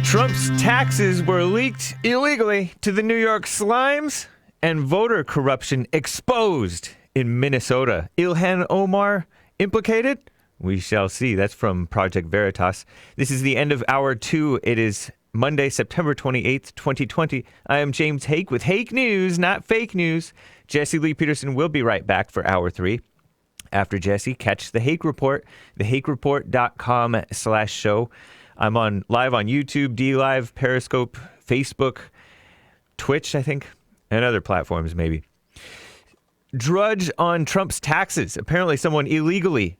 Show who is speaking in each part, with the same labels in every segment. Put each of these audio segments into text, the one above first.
Speaker 1: Trump's taxes were leaked illegally to the New York Slimes, and voter corruption exposed in Minnesota. Ilhan Omar implicated? We shall see. That's from Project Veritas. This is the end of Hour 2. It is Monday, September 28th, 2020. I am James Hake with Hake News, not fake news. Jesse Lee Peterson will be right back for Hour 3. After Jesse, catch the Hake Report, thehakereport.com/show. I'm live on YouTube, DLive, Periscope, Facebook, Twitch, I think, and other platforms maybe. Drudge on Trump's taxes. Apparently someone illegally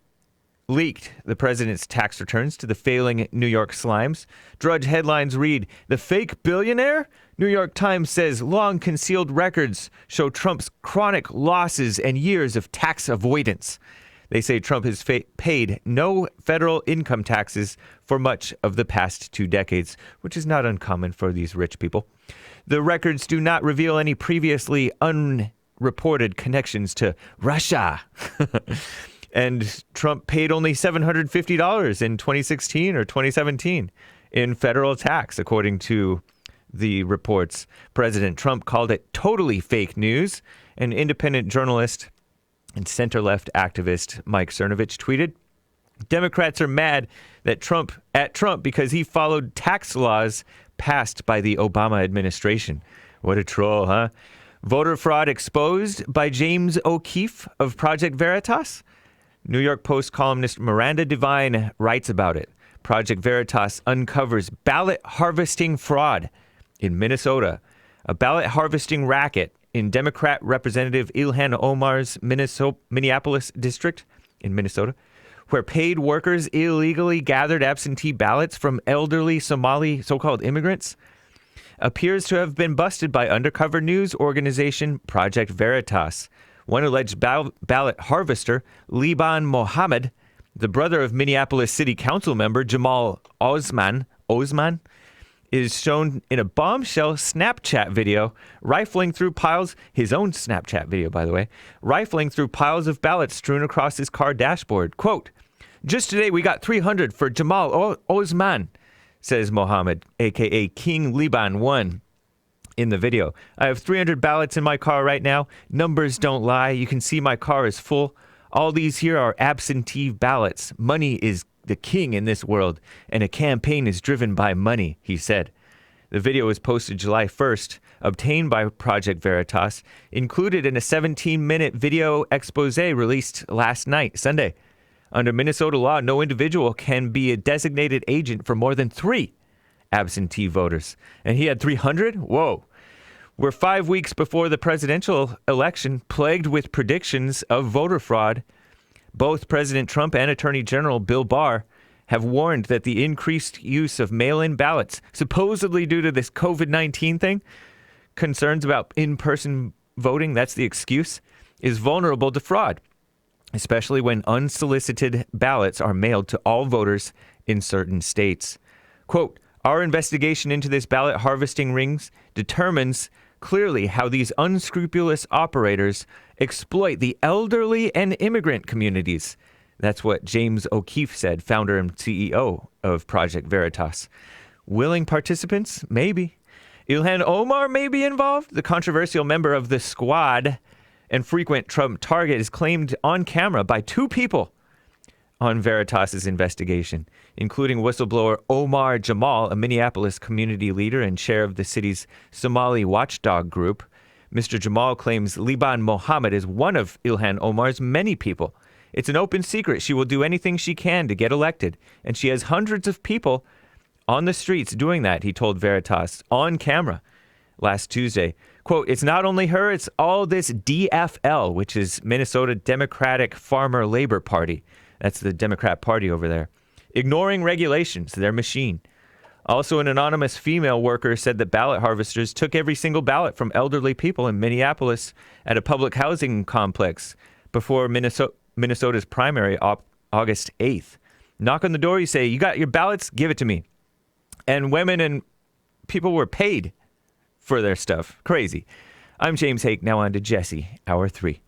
Speaker 1: leaked the president's tax returns to the failing New York Slimes. Drudge headlines read, "The fake billionaire?" New York Times says long concealed records show Trump's chronic losses and years of tax avoidance. They say Trump has paid no federal income taxes for much of the past 2 decades, which is not uncommon for these rich people. The records do not reveal any previously unreported connections to Russia. And Trump paid only $750 in 2016 or 2017 in federal tax, according to the reports. President Trump called it totally fake news. An independent journalist and center-left activist Mike Cernovich tweeted, "Democrats are mad at Trump because he followed tax laws passed by the Obama administration." What a troll, huh? Voter fraud exposed by James O'Keefe of Project Veritas. New York Post columnist Miranda Devine writes about it. Project Veritas uncovers ballot harvesting fraud in Minnesota. A ballot harvesting racket in Democrat Representative Ilhan Omar's Minneapolis district in Minnesota, where paid workers illegally gathered absentee ballots from elderly Somali so-called immigrants, appears to have been busted by undercover news organization Project Veritas. One alleged ballot harvester, Liban Mohammed, the brother of Minneapolis City Council member Jamal Osman, is shown in a bombshell Snapchat video, rifling through piles, his own Snapchat video, by the way, rifling through piles of ballots strewn across his car dashboard. Quote, "Just today we got 300 for Jamal Osman," says Mohammed, a.k.a. King Liban 1 in the video. "I have 300 ballots in my car right now. Numbers don't lie. You can see my car is full. All these here are absentee ballots. Money is the king in this world, and a campaign is driven by money," he said. The video was posted July 1st, obtained by Project Veritas, included in a 17-minute video expose released last night, Sunday. Under Minnesota law, no individual can be a designated agent for more than 3 absentee voters. And he had 300? Whoa. We're 5 weeks before the presidential election, plagued with predictions of voter fraud. Both President Trump and Attorney General Bill Barr have warned that the increased use of mail-in ballots, supposedly due to this COVID-19 thing, concerns about in-person voting, that's the excuse, is vulnerable to fraud, especially when unsolicited ballots are mailed to all voters in certain states. Quote, "Our investigation into this ballot harvesting rings determines clearly how these unscrupulous operators exploit the elderly and immigrant communities." That's what James O'Keefe said, founder and CEO of Project Veritas. Willing participants? Maybe. Ilhan Omar may be involved. The controversial member of the squad and frequent Trump target is claimed on camera by 2 people on Veritas's investigation, including whistleblower Omar Jamal, a Minneapolis community leader and chair of the city's Somali watchdog group. Mr. Jamal claims Liban Mohammed is one of Ilhan Omar's many people. "It's an open secret. She will do anything she can to get elected, and she has hundreds of people on the streets doing that," he told Veritas on camera last Tuesday. Quote, "It's not only her, it's all this DFL, which is Minnesota Democratic Farmer Labor Party. That's the Democrat Party over there. Ignoring regulations, their machine." Also, an anonymous female worker said that ballot harvesters took every single ballot from elderly people in Minneapolis at a public housing complex before Minnesota's primary August 8th. Knock on the door, you say, "You got your ballots? Give it to me." And women and people were paid for their stuff. Crazy. I'm James Hake, now on to Jesse, Hour 3.